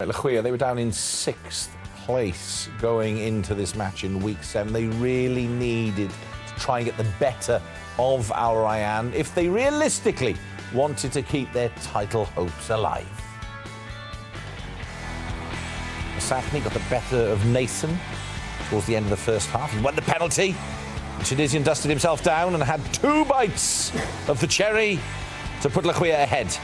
Right, Lekhwiya, they were down in 6th place going into this match in week 7. They really needed to try and get the better of Alrayyan if they realistically wanted to keep their title hopes alive. Safni got the better of Nathan towards the end of the first half. He won the penalty. The Tunisian dusted himself down and had 2 bites of the cherry to put Lekhwiya ahead.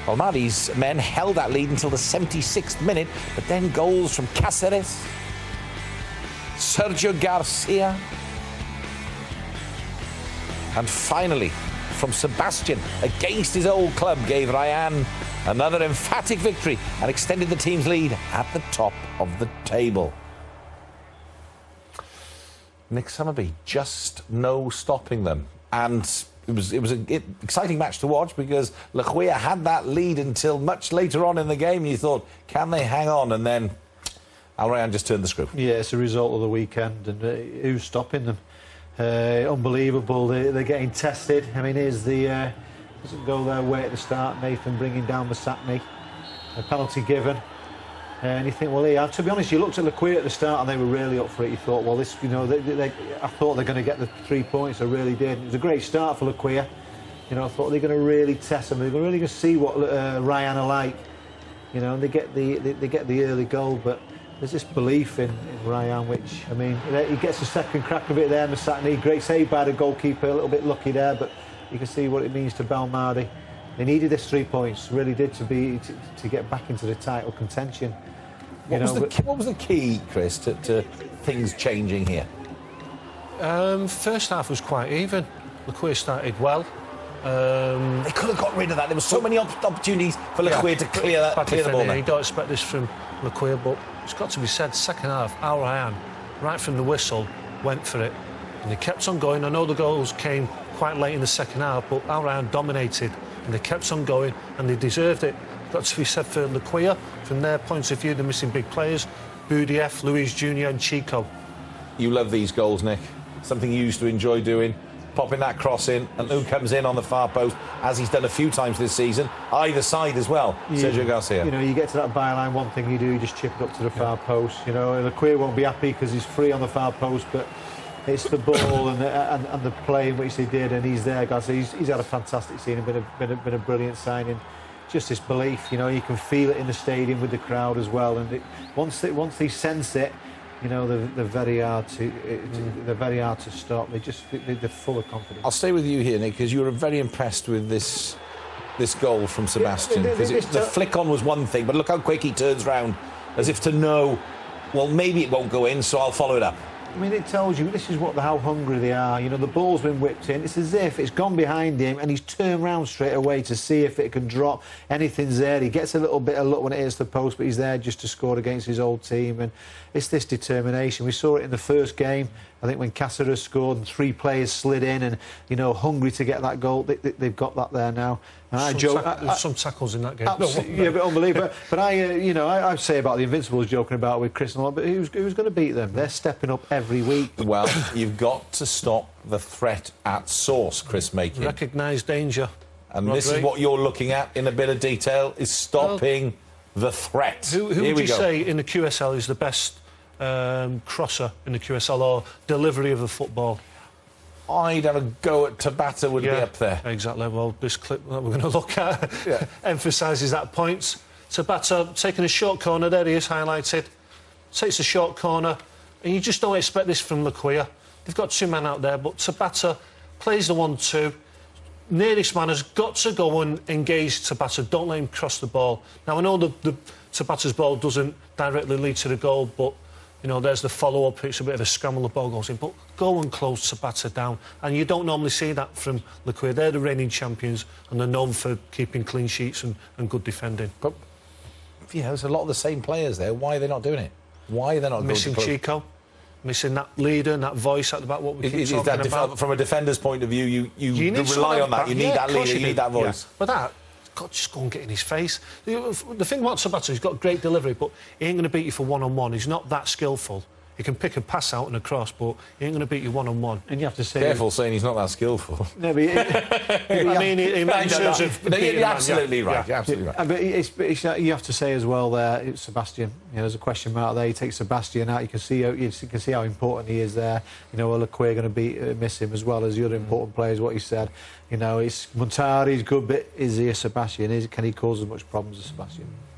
Almadi's men held that lead until the 76th minute, but then goals from Cáceres, Sergio Garcia, and finally from Sebastian against his old club gave Rayyan another emphatic victory and extended the team's lead at the top of the table. Nick Summerby, just no stopping them. And it was an exciting match to watch because Lekhwiya had that lead until much later on in the game. You thought, can they hang on? And then Alrayyan just turned the screw. Yeah, it's a result of the weekend, and who's stopping them? Unbelievable. They're getting tested. I mean, here's the doesn't go their way at the start. Nathan bringing down Masakni, a penalty given. And you think, well, yeah, to be honest, you looked at Lekhwiya at the start and they were really up for it. You thought, well, this, you know, I thought they're going to get the 3 points. I really did. It was a great start for Lekhwiya. You know, I thought they're going to really test them. They're really going to see what Rayyan are like. You know, and they get the early goal, but there's this belief in Rayyan, which, I mean, he gets a second crack of it there. Masakni, great save by the goalkeeper, a little bit lucky there, but you can see what it means to Belmadi. They needed this 3 points, really did, to get back into the title contention. What was the key, Chris, to things changing here? First half was quite even. Lekhwiya started well. They could have got rid of that. There were so many opportunities for Lekhwiya to clear the ball. You don't expect this from Lekhwiya, but it's got to be said, second half, Alrayyan, right from the whistle, went for it. And they kept on going. I know the goals came quite late in the second half, but Alrayyan dominated. And they kept on going, and they deserved it. Got to be said for Lekhwiya. From their points of view, they're missing big players. Boudieff, Luis Jr. and Chico. You love these goals, Nick. Something you used to enjoy doing. Popping that cross in, and who comes in on the far post, as he's done a few times this season, either side as well, Sergio Garcia. You know, you get to that byline, one thing you do, you just chip it up to the far post. You know, Lekhwiya won't be happy because he's free on the far post, but it's the ball and the play in which they did, and he's there, Garcia. He's had a fantastic season, been a brilliant signing. Just this belief, you know, you can feel it in the stadium with the crowd as well. And once they sense it, you know, they're very hard to stop. They're full of confidence. I'll stay with you here, Nick, because you were very impressed with this goal from Sebastian. The flick on was one thing, but look how quick he turns round, as if to know, well, maybe it won't go in, so I'll follow it up. I mean, it tells you this is how hungry they are. You know, the ball's been whipped in. It's as if it's gone behind him and he's turned round straight away to see if it can drop. Anything's there. He gets a little bit of luck when it hits the post, but he's there just to score against his old team. And it's this determination. We saw it in the first game. I think when Cáceres scored and 3 players slid in and, you know, hungry to get that goal. They've got that there now. And there's some tackles in that game. Yeah, but unbelievable. But you know, I say about the Invincibles, joking about with Chris and all, but who's going to beat them? They're stepping up every week. Well, you've got to stop the threat at source, Chris Makin. Recognise danger. And this is what you're looking at in a bit of detail, is stopping the threat. Who would you say in the QSL is the best crosser in the QSL or delivery of the football? I'd have a go at Tabata would be up there. Exactly. Well, this clip that we're going to look at emphasises that point. Tabata taking a short corner. There he is, highlighted. Takes a short corner. And you just don't expect this from Lekhwiya. They've got 2 men out there, but Tabata plays the 1-2. Nearest man has got to go and engage Tabata. Don't let him cross the ball. Now, I know the Tabata's ball doesn't directly lead to the goal, but, you know, there's the follow-up. It's a bit of a scramble, the ball goes in. But go and close Tabata down. And you don't normally see that from Lekhwiya. They're the reigning champions, and they're known for keeping clean sheets and good defending. But, yeah, there's a lot of the same players there. Why are they not doing it? Why are they not missing Chico? Missing that leader and that voice at the back, what we keep talking about. From a defender's point of view, you rely on that. You need that leader, you need that voice. Yeah. But that, God, just go and get in his face. The thing about Tabata, he's got great delivery, but he ain't going to beat you for one-on-one. He's not that skillful. He can pick a pass out and a cross, but he ain't going to beat you one-on-one. And you have to say... Careful saying he's not that skillful. No, but I mean, in terms of... You're absolutely right. You're absolutely right. But you have to say as well there, it's Sebastian. You know, there's a question mark there. You take Sebastian out, you can see how important he is there. You know, Lekhwiya going to miss him as well as the other important players. What he said, you know, it's Montari's good, but is he a Sebastian? Can he cause as much problems as Sebastian?